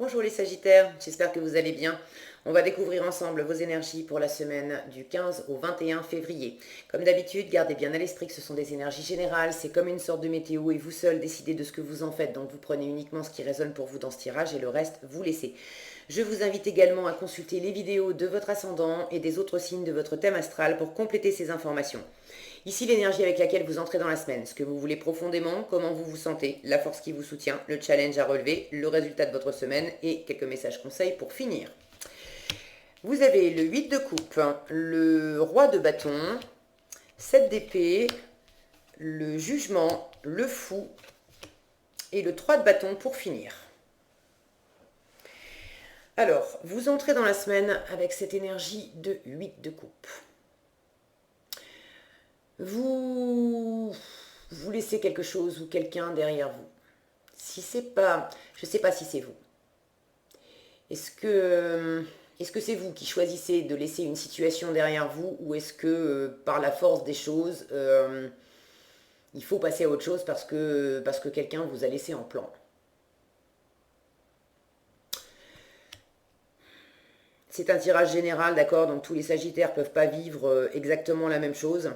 Bonjour les Sagittaires, j'espère que vous allez bien. On va découvrir ensemble vos énergies pour la semaine du 15 au 21 février. Comme d'habitude, gardez bien à l'esprit que ce sont des énergies générales, c'est comme une sorte de météo et vous seul décidez de ce que vous en faites. Donc vous prenez uniquement ce qui résonne pour vous dans ce tirage et le reste, vous laissez. Je vous invite également à consulter les vidéos de votre ascendant et des autres signes de votre thème astral pour compléter ces informations. Ici l'énergie avec laquelle vous entrez dans la semaine, ce que vous voulez profondément, comment vous vous sentez, la force qui vous soutient, le challenge à relever, le résultat de votre semaine et quelques messages conseils pour finir. Vous avez le 8 de coupe, le roi de bâton, 7 d'épée, le jugement, le fou et le 3 de bâton pour finir. Alors, vous entrez dans la semaine avec cette énergie de 8 de coupe. Vous laissez quelque chose ou quelqu'un derrière vous. Si c'est pas, je ne sais pas si c'est vous. Est-ce que c'est vous qui choisissez de laisser une situation derrière vous ou est-ce que par la force des choses, il faut passer à autre chose parce que quelqu'un vous a laissé en plan? C'est un tirage général, d'accord, donc tous les Sagittaires ne peuvent pas vivre exactement la même chose.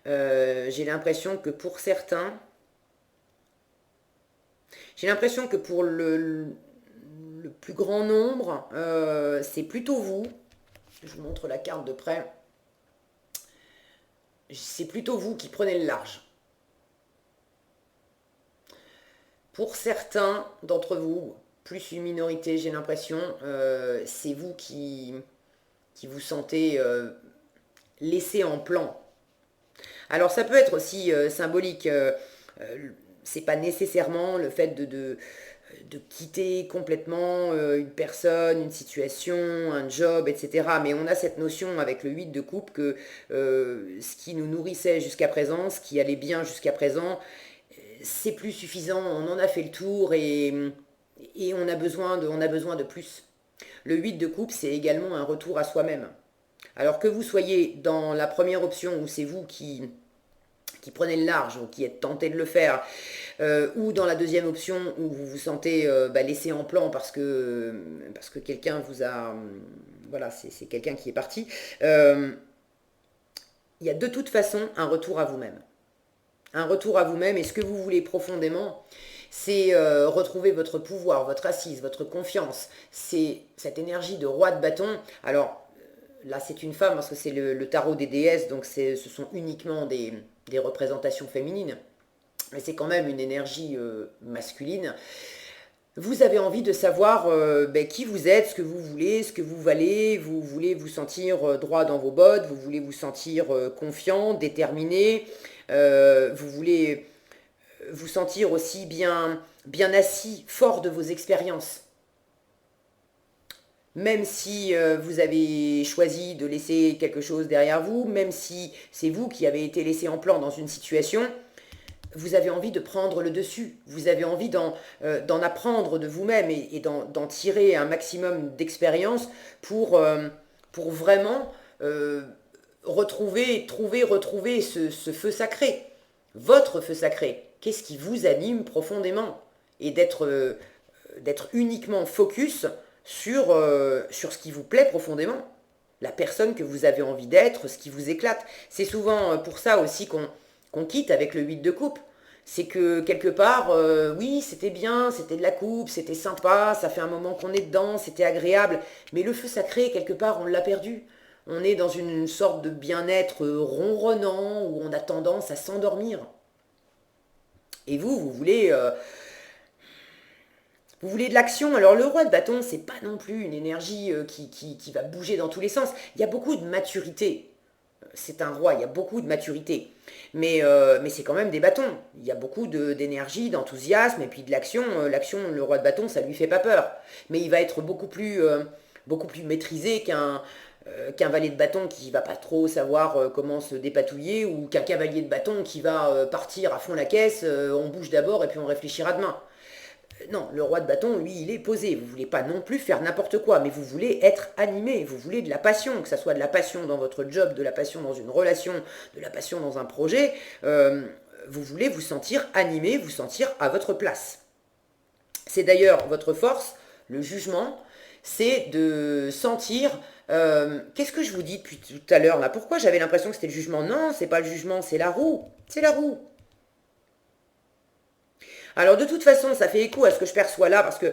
J'ai l'impression que pour certains, pour le plus grand nombre, c'est plutôt vous. Je vous montre la carte de près. C'est plutôt vous qui prenez le large. Pour certains d'entre vous, plus une minorité, j'ai l'impression, c'est vous qui vous sentez laissé en plan. Alors ça peut être aussi symbolique, c'est pas nécessairement le fait de quitter complètement une personne, une situation, un job, etc. Mais on a cette notion avec le 8 de coupe que ce qui nous nourrissait jusqu'à présent, ce qui allait bien jusqu'à présent, c'est plus suffisant, on en a fait le tour et on a besoin de plus. Le 8 de coupe, c'est également un retour à soi-même. Alors que vous soyez dans la première option où c'est vous qui prenez le large ou qui êtes tenté de le faire, ou dans la deuxième option où vous vous sentez laissé en plan parce que quelqu'un vous a... voilà, c'est quelqu'un qui est parti. Il y a de toute façon un retour à vous-même. Un retour à vous-même et ce que vous voulez profondément, c'est retrouver votre pouvoir, votre assise, votre confiance. C'est cette énergie de roi de bâton. Alors, là c'est une femme parce que c'est le tarot des déesses, donc ce sont uniquement des représentations féminines, mais c'est quand même une énergie masculine. Vous avez envie de savoir qui vous êtes, ce que vous voulez, ce que vous valez, vous voulez vous sentir droit dans vos bottes, vous voulez vous sentir confiant, déterminé, vous voulez vous sentir aussi bien assis, fort de vos expériences. Même si vous avez choisi de laisser quelque chose derrière vous, même si c'est vous qui avez été laissé en plan dans une situation, vous avez envie de prendre le dessus. Vous avez envie d'en apprendre de vous-même et d'en tirer un maximum d'expérience pour vraiment retrouver ce feu sacré. Votre feu sacré. Qu'est-ce qui vous anime profondément? Et d'être uniquement focus sur ce qui vous plaît profondément, la personne que vous avez envie d'être, ce qui vous éclate. C'est souvent pour ça aussi qu'on quitte avec le 8 de coupe. C'est que quelque part, oui, c'était bien, c'était de la coupe, c'était sympa, ça fait un moment qu'on est dedans, c'était agréable, mais le feu sacré, quelque part, on l'a perdu. On est dans une sorte de bien-être ronronnant où on a tendance à s'endormir. Et vous voulez... vous voulez de l'action. Alors le roi de bâton, c'est pas non plus une énergie qui va bouger dans tous les sens. Il y a beaucoup de maturité. C'est un roi, il y a beaucoup de maturité. Mais c'est quand même des bâtons. Il y a beaucoup d'énergie, d'enthousiasme et puis de l'action. L'action, le roi de bâton, ça lui fait pas peur. Mais il va être beaucoup plus maîtrisé qu'un valet de bâton qui va pas trop savoir comment se dépatouiller ou qu'un cavalier de bâton qui va partir à fond la caisse, on bouge d'abord et puis on réfléchira demain. Non, le roi de bâton, lui, il est posé. Vous voulez pas non plus faire n'importe quoi, mais vous voulez être animé, vous voulez de la passion, que ça soit de la passion dans votre job, de la passion dans une relation, de la passion dans un projet. Vous voulez vous sentir animé, vous sentir à votre place. C'est d'ailleurs votre force, le jugement, c'est de sentir... Qu'est-ce que je vous dis depuis tout à l'heure là? Pourquoi j'avais l'impression que c'était le jugement? Non, c'est pas le jugement, c'est la roue. C'est la roue. Alors de toute façon, ça fait écho à ce que je perçois là, parce que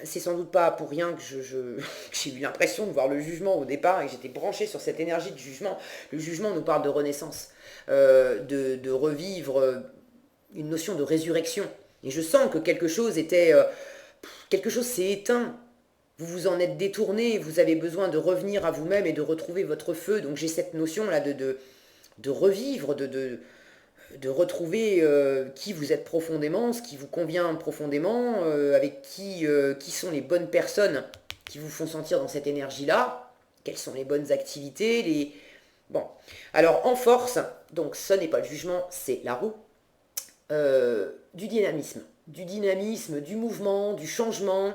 c'est sans doute pas pour rien que que j'ai eu l'impression de voir le jugement au départ et que j'étais branchée sur cette énergie de jugement. Le jugement nous parle de renaissance, de revivre une notion de résurrection. Et je sens que quelque chose quelque chose s'est éteint. Vous vous en êtes détourné, vous avez besoin de revenir à vous-même et de retrouver votre feu. Donc j'ai cette notion là de revivre, de retrouver qui vous êtes profondément, ce qui vous convient profondément, avec qui sont les bonnes personnes qui vous font sentir dans cette énergie-là, quelles sont les bonnes activités, Bon, alors en force, donc ce n'est pas le jugement, c'est la roue, du dynamisme, du mouvement, du changement.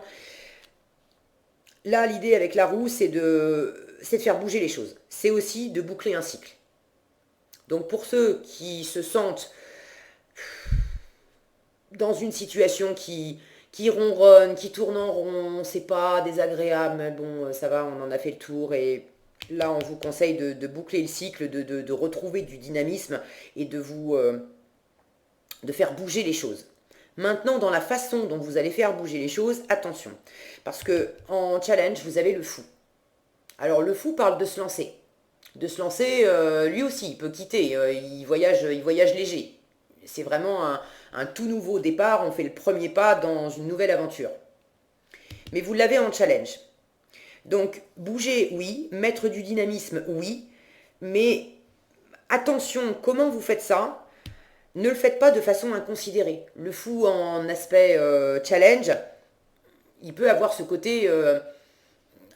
Là, l'idée avec la roue, c'est de faire bouger les choses. C'est aussi de boucler un cycle. Donc pour ceux qui se sentent dans une situation qui ronronne, qui tourne en rond, c'est pas désagréable, mais bon, ça va, on en a fait le tour. Et là, on vous conseille de boucler le cycle, de retrouver du dynamisme et de faire bouger les choses. Maintenant, dans la façon dont vous allez faire bouger les choses, attention. Parce que en challenge, vous avez le fou. Alors le fou parle de se lancer. De se lancer, lui aussi, il peut quitter, il voyage léger. C'est vraiment un tout nouveau départ, on fait le premier pas dans une nouvelle aventure. Mais vous l'avez en challenge. Donc bouger, oui, mettre du dynamisme, oui, mais attention, comment vous faites ça? Ne le faites pas de façon inconsidérée. Le fou en aspect challenge, il peut avoir ce côté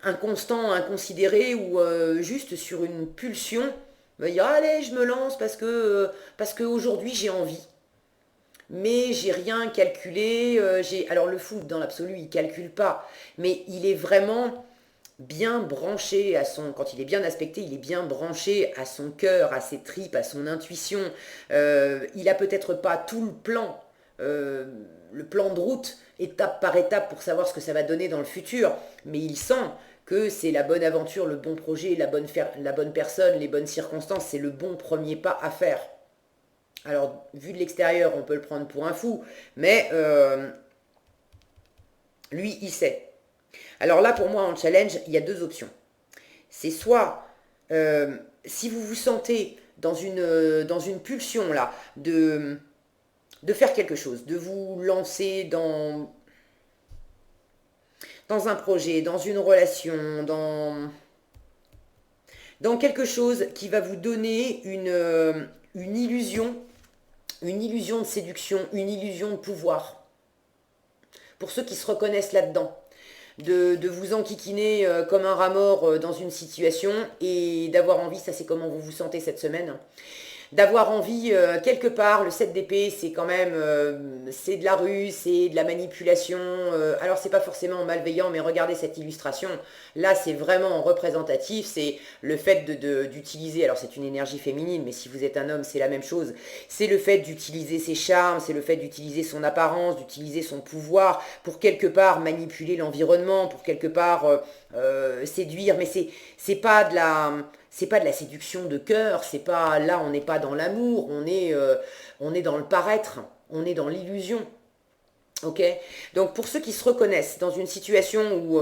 inconstant, inconsidéré ou juste sur une pulsion, il va dire allez, je me lance parce que aujourd'hui j'ai envie. Mais j'ai rien calculé. Alors le fou, dans l'absolu, il calcule pas, mais il est vraiment bien branché à son, quand il est bien aspecté, il est bien branché à son cœur, à ses tripes, à son intuition. Il a peut-être pas tout le plan de route, étape par étape, pour savoir ce que ça va donner dans le futur, mais il sent que c'est la bonne aventure, le bon projet, la bonne personne, les bonnes circonstances, c'est le bon premier pas à faire. Alors, vu de l'extérieur, on peut le prendre pour un fou, mais lui, il sait. Alors là, pour moi, en challenge, il y a deux options. C'est soit, si vous vous sentez dans une pulsion là, de faire quelque chose, de vous lancer dans un projet, dans une relation, dans quelque chose qui va vous donner une illusion de séduction, une illusion de pouvoir. Pour ceux qui se reconnaissent là-dedans. De vous enquiquiner comme un rat mort dans une situation et d'avoir envie, ça c'est comment vous vous sentez cette semaine, d'avoir envie quelque part, le 7 d'épée c'est quand même, c'est de la ruse, c'est de la manipulation, alors c'est pas forcément malveillant, mais regardez cette illustration, là c'est vraiment représentatif, c'est le fait d'utiliser, alors c'est une énergie féminine, mais si vous êtes un homme c'est la même chose, c'est le fait d'utiliser ses charmes, c'est le fait d'utiliser son apparence, d'utiliser son pouvoir pour quelque part manipuler l'environnement, pour quelque part séduire, mais c'est pas de la séduction de cœur, c'est pas là, on n'est pas dans l'amour, on est dans le paraître, on est dans l'illusion. Ok? Donc pour ceux qui se reconnaissent dans une situation où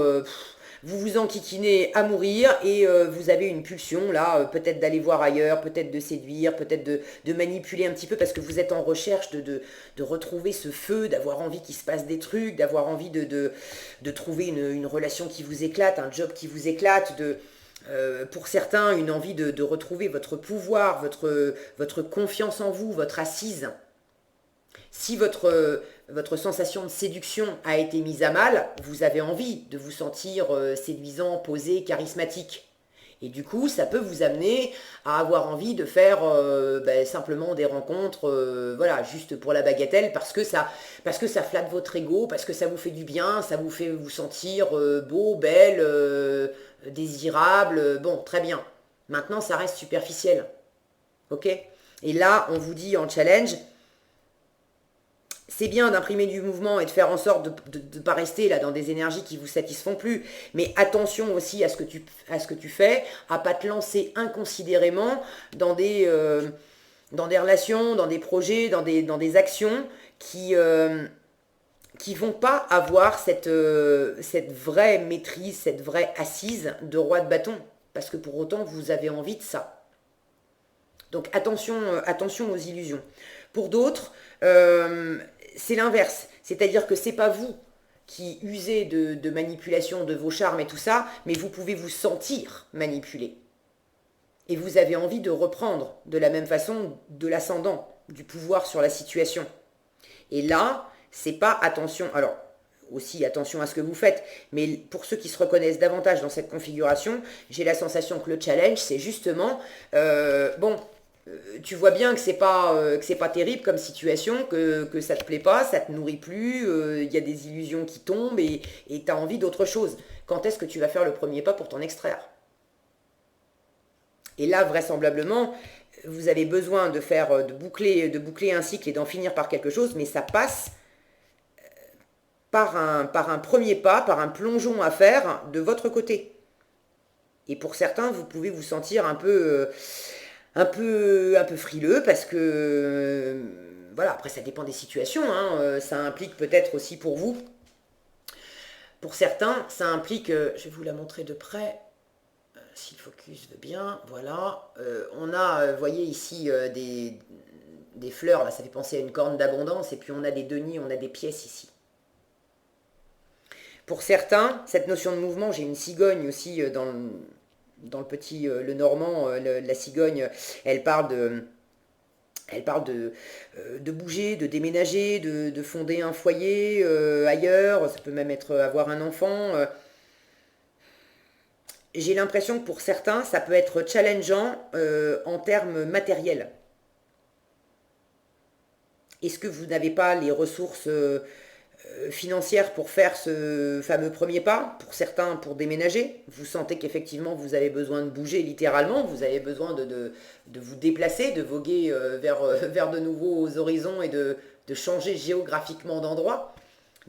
vous vous enquiquinez à mourir et vous avez une pulsion là, peut-être d'aller voir ailleurs, peut-être de séduire, peut-être de manipuler un petit peu parce que vous êtes en recherche de retrouver ce feu, d'avoir envie qu'il se passe des trucs, d'avoir envie de trouver une relation qui vous éclate, un job qui vous éclate, pour certains, une envie de retrouver votre pouvoir, votre confiance en vous, votre assise. Si votre sensation de séduction a été mise à mal, vous avez envie de vous sentir séduisant, posé, charismatique. Et du coup, ça peut vous amener à avoir envie de faire simplement des rencontres, voilà, juste pour la bagatelle, parce que ça flatte votre ego, parce que ça vous fait du bien, ça vous fait vous sentir beau, belle, désirable. Bon, très bien. Maintenant, ça reste superficiel. Ok? Et là, on vous dit en challenge, c'est bien d'imprimer du mouvement et de faire en sorte de ne pas rester là dans des énergies qui vous satisfont plus. Mais attention aussi à ce que tu fais, à pas te lancer inconsidérément dans des relations, dans des projets, dans des actions qui vont pas avoir cette vraie maîtrise, cette vraie assise de roi de bâton. Parce que pour autant, vous avez envie de ça. Donc attention aux illusions. Pour d'autres, c'est l'inverse. C'est-à-dire que c'est pas vous qui usez de manipulation de vos charmes et tout ça, mais vous pouvez vous sentir manipulé. Et vous avez envie de reprendre de la même façon de l'ascendant, du pouvoir sur la situation. Et là, c'est pas attention. Alors, aussi attention à ce que vous faites, mais pour ceux qui se reconnaissent davantage dans cette configuration, j'ai la sensation que le challenge, c'est justement, tu vois bien que c'est pas terrible comme situation, que ça te plaît pas, ça te nourrit plus, il y a des illusions qui tombent et tu as envie d'autre chose. Quand est-ce que tu vas faire le premier pas pour t'en extraire? Et là, vraisemblablement, vous avez besoin de boucler un cycle et d'en finir par quelque chose, mais ça passe par un premier pas, par un plongeon à faire de votre côté. Et pour certains, vous pouvez vous sentir un peu frileux parce que, voilà, après ça dépend des situations, hein, ça implique peut-être aussi pour vous. Pour certains, ça implique, je vais vous la montrer de près, si le focus veut bien, voilà. On a, vous voyez ici, des fleurs, là, ça fait penser à une corne d'abondance, et puis on a des deniers, on a des pièces ici. Pour certains, cette notion de mouvement, j'ai une cigogne aussi dans le petit, le normand, la cigogne, elle parle de bouger, de déménager, de fonder un foyer ailleurs, ça peut même être avoir un enfant. J'ai l'impression que pour certains, ça peut être challengeant en termes matériels. Est-ce que vous n'avez pas les ressources financières pour faire ce fameux premier pas? Pour certains, pour déménager. Vous sentez qu'effectivement, vous avez besoin de bouger littéralement. Vous avez besoin de vous déplacer, de voguer vers de nouveaux horizons et de changer géographiquement d'endroit.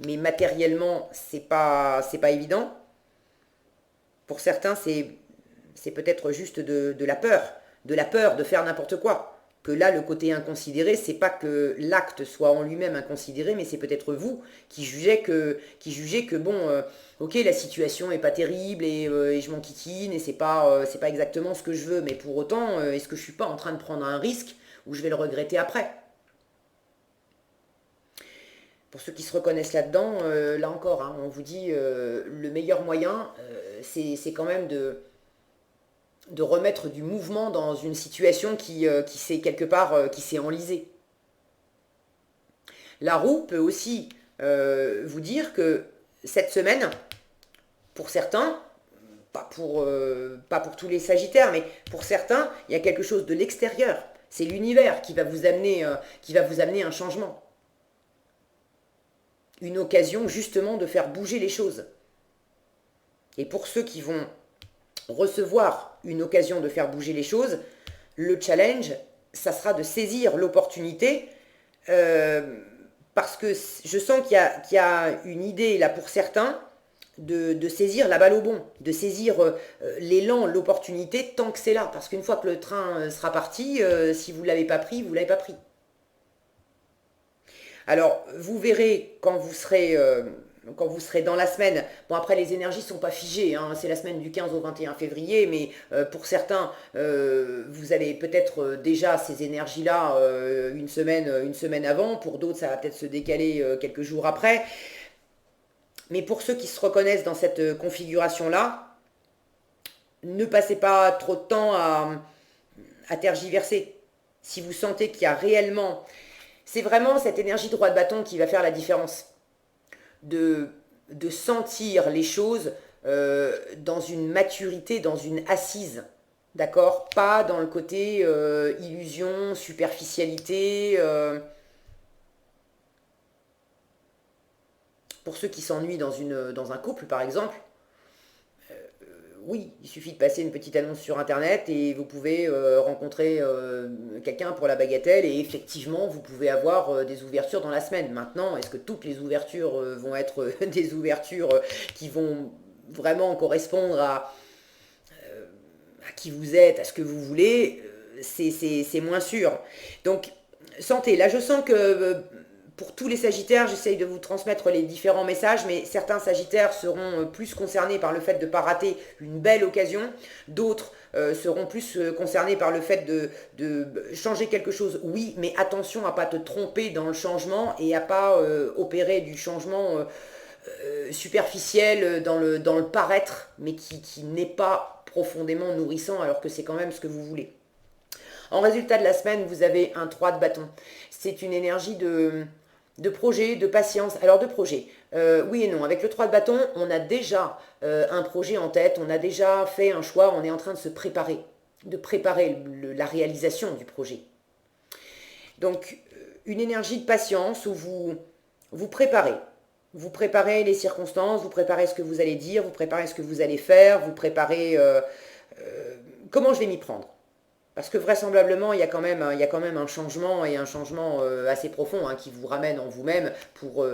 Mais matériellement, c'est pas évident. Pour certains, c'est peut-être juste de la peur de faire n'importe quoi. Que là, le côté inconsidéré, c'est pas que l'acte soit en lui-même inconsidéré, mais c'est peut-être vous qui jugez que bon, ok, la situation est pas terrible et je m'en kikine et c'est pas exactement ce que je veux, mais pour autant, est-ce que je suis pas en train de prendre un risque où je vais le regretter après? Pour ceux qui se reconnaissent là-dedans, là encore, hein, on vous dit le meilleur moyen, c'est quand même de remettre du mouvement dans une situation qui s'est quelque part, qui s'est enlisée. La roue peut aussi vous dire que cette semaine, pour certains, pas pour tous les Sagittaires, mais pour certains, il y a quelque chose de l'extérieur. C'est l'univers qui va vous amener un changement. Une occasion justement de faire bouger les choses. Et pour ceux qui vont recevoir une occasion de faire bouger les choses, le challenge, ça sera de saisir l'opportunité parce que je sens qu'il y a une idée là pour certains de saisir la balle au bon, de saisir l'élan, l'opportunité tant que c'est là. Parce qu'une fois que le train sera parti, si vous ne l'avez pas pris, vous ne l'avez pas pris. Alors, vous verrez quand vous serez dans la semaine. Bon, après, les énergies ne sont pas figées, hein, c'est la semaine du 15 au 21 février, mais pour certains, vous avez peut-être déjà ces énergies-là une semaine avant. Pour d'autres, ça va peut-être se décaler quelques jours après. Mais pour ceux qui se reconnaissent dans cette configuration-là, ne passez pas trop de temps à tergiverser. Si vous sentez qu'il y a réellement... C'est vraiment cette énergie droit de bâton qui va faire la différence. De sentir les choses dans une maturité, dans une assise. D'accord? Pas dans le côté illusion, superficialité. Pour ceux qui s'ennuient dans un couple, par exemple, oui, il suffit de passer une petite annonce sur Internet et vous pouvez rencontrer quelqu'un pour la bagatelle et effectivement, vous pouvez avoir des ouvertures dans la semaine. Maintenant, est-ce que toutes les ouvertures vont être des ouvertures qui vont vraiment correspondre à qui vous êtes, à ce que vous voulez? C'est moins sûr. Donc, santé, là je sens que pour tous les Sagittaires, j'essaye de vous transmettre les différents messages, mais certains Sagittaires seront plus concernés par le fait de ne pas rater une belle occasion, d'autres seront plus concernés par le fait de changer quelque chose, oui, mais attention à ne pas te tromper dans le changement et à ne pas opérer du changement superficiel dans le paraître, mais qui n'est pas profondément nourrissant alors que c'est quand même ce que vous voulez. En résultat de la semaine, vous avez un 3 de bâton. C'est une énergie de projet, de patience. Alors de projet, oui et non. Avec le 3 de bâton, on a déjà un projet en tête, on a déjà fait un choix, on est en train de préparer la réalisation du projet. Donc une énergie de patience où vous préparez. Vous préparez les circonstances, vous préparez ce que vous allez dire, vous préparez ce que vous allez faire, vous préparez comment je vais m'y prendre. Parce que vraisemblablement, il y a quand même un changement et un changement assez profond qui vous ramène en vous-même pour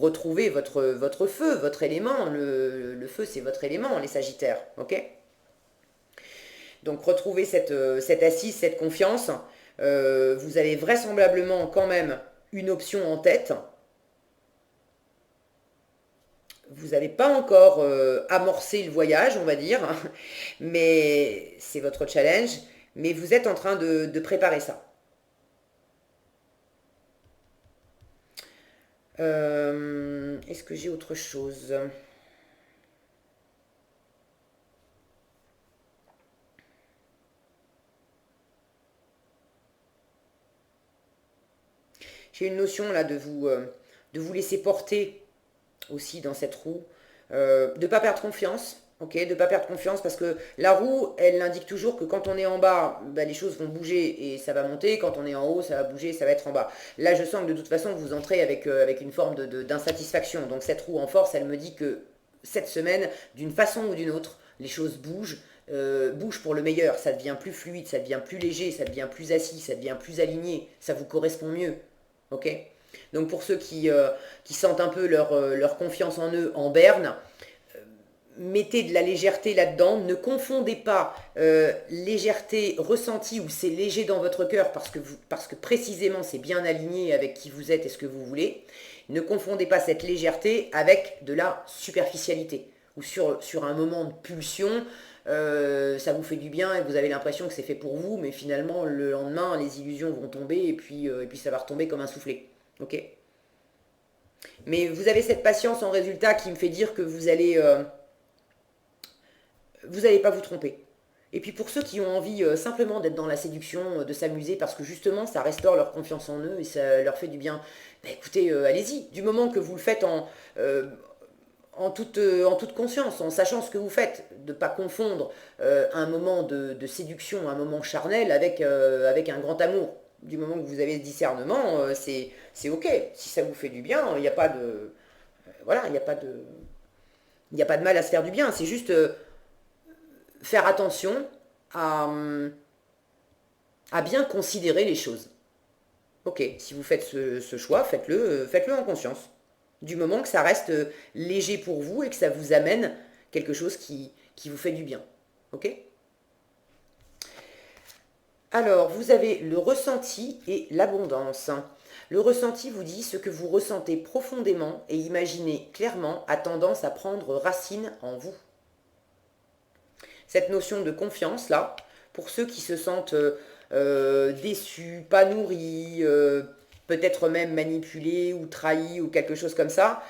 retrouver votre feu, votre élément. Le feu, c'est votre élément, les Sagittaires. Ok. Donc, retrouvez cette assise, cette confiance. Vous avez vraisemblablement quand même une option en tête. Vous n'avez pas encore amorcé le voyage, on va dire, mais c'est votre challenge. Mais vous êtes en train de préparer ça. Est-ce que j'ai autre chose? J'ai une notion là de vous laisser porter aussi dans cette roue, de ne pas perdre confiance. Ok, de ne pas perdre confiance parce que la roue, elle indique toujours que quand on est en bas, bah, les choses vont bouger et ça va monter. Quand on est en haut, ça va bouger et ça va être en bas. Là, je sens que de toute façon, vous entrez avec une forme d'insatisfaction. Donc cette roue en force, elle me dit que cette semaine, d'une façon ou d'une autre, les choses bougent. Bougent pour le meilleur. Ça devient plus fluide, ça devient plus léger, ça devient plus assis, ça devient plus aligné. Ça vous correspond mieux. Ok. Donc pour ceux qui sentent un peu leur confiance en eux en berne, mettez de la légèreté là-dedans. Ne confondez pas légèreté ressentie où c'est léger dans votre cœur parce que précisément c'est bien aligné avec qui vous êtes et ce que vous voulez. Ne confondez pas cette légèreté avec de la superficialité ou sur un moment de pulsion. Ça vous fait du bien et vous avez l'impression que c'est fait pour vous, mais finalement le lendemain les illusions vont tomber et puis ça va retomber comme un soufflet. Ok. Mais vous avez cette patience en résultat qui me fait dire que vous n'allez pas vous tromper. Et puis pour ceux qui ont envie simplement d'être dans la séduction, de s'amuser, parce que justement ça restaure leur confiance en eux et ça leur fait du bien, bah écoutez, allez-y. Du moment que vous le faites en toute conscience, en sachant ce que vous faites, de ne pas confondre un moment de séduction, un moment charnel avec un grand amour. Du moment que vous avez ce discernement, c'est ok. Si ça vous fait du bien, il n'y a pas de... voilà, il n'y a pas de mal à se faire du bien. C'est juste faire attention à bien considérer les choses. Ok, si vous faites ce choix, faites-le en conscience. Du moment que ça reste léger pour vous et que ça vous amène quelque chose qui vous fait du bien. Ok. Alors, vous avez le ressenti et l'abondance. Le ressenti vous dit ce que vous ressentez profondément et imaginez clairement a tendance à prendre racine en vous. Cette notion de confiance, là, pour ceux qui se sentent déçus, pas nourris, peut-être même manipulés ou trahis ou quelque chose comme ça,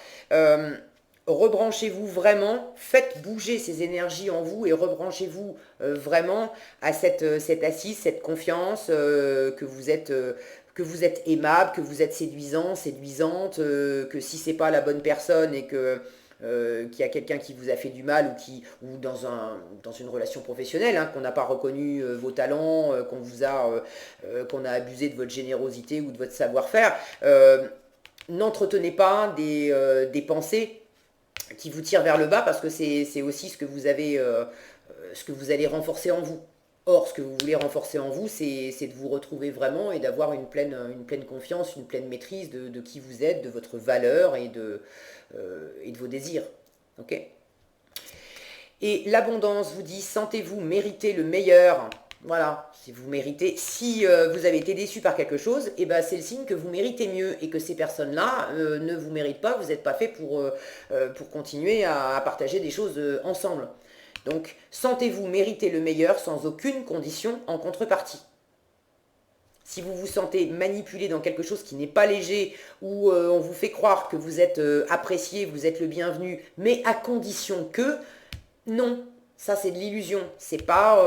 rebranchez-vous vraiment, faites bouger ces énergies en vous et rebranchez-vous vraiment à cette assise, cette confiance que vous êtes aimable, que vous êtes séduisant, séduisante, que si c'est pas la bonne personne et qu'il y a quelqu'un qui vous a fait du mal ou dans une relation professionnelle, qu'on n'a pas reconnu vos talents, qu'on a abusé de votre générosité ou de votre savoir-faire, n'entretenez pas des pensées qui vous tirent vers le bas parce que c'est aussi ce que vous avez ce que vous allez renforcer en vous. Or, ce que vous voulez renforcer en vous, c'est de vous retrouver vraiment et d'avoir une pleine confiance, une pleine maîtrise de qui vous êtes, de votre valeur et de vos désirs. Ok ? Et l'abondance vous dit, sentez-vous mériter le meilleur. Voilà, si vous méritez, si vous avez été déçu par quelque chose, et ben c'est le signe que vous méritez mieux et que ces personnes-là ne vous méritent pas, vous n'êtes pas fait pour continuer à partager des choses ensemble. Donc, sentez-vous mériter le meilleur sans aucune condition en contrepartie. Si vous vous sentez manipulé dans quelque chose qui n'est pas léger, où on vous fait croire que vous êtes apprécié, vous êtes le bienvenu, mais à condition que, non, ça c'est de l'illusion, c'est pas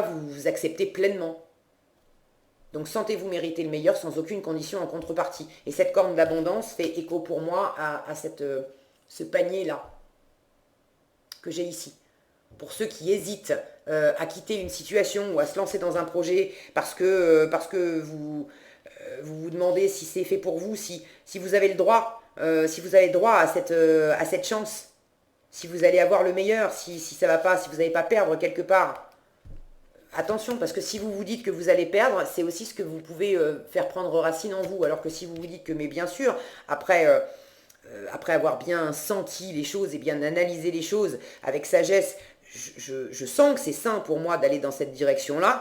vous accepter pleinement. Donc sentez-vous mériter le meilleur sans aucune condition en contrepartie. Et cette corne d'abondance fait écho pour moi à ce panier-là que j'ai ici. Pour ceux qui hésitent à quitter une situation ou à se lancer dans un projet parce que vous demandez si c'est fait pour vous, si vous avez le droit, si vous avez le droit à cette chance, si vous allez avoir le meilleur, si ça va pas, si vous n'allez pas perdre quelque part. Attention, parce que si vous vous dites que vous allez perdre, c'est aussi ce que vous pouvez faire prendre racine en vous. Alors que si vous vous dites que, mais bien sûr, après avoir bien senti les choses et bien analysé les choses avec sagesse, je sens que c'est sain pour moi d'aller dans cette direction-là.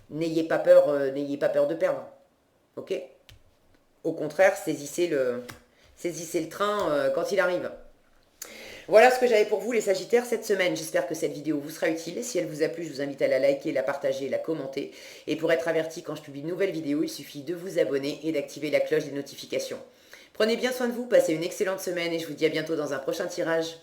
N'ayez pas peur de perdre. Ok ? Au contraire, saisissez le train quand il arrive. Voilà ce que j'avais pour vous les Sagittaires cette semaine. J'espère que cette vidéo vous sera utile. Si elle vous a plu, je vous invite à la liker, la partager, la commenter. Et pour être averti quand je publie une nouvelle vidéo, il suffit de vous abonner et d'activer la cloche des notifications. Prenez bien soin de vous, passez une excellente semaine et je vous dis à bientôt dans un prochain tirage.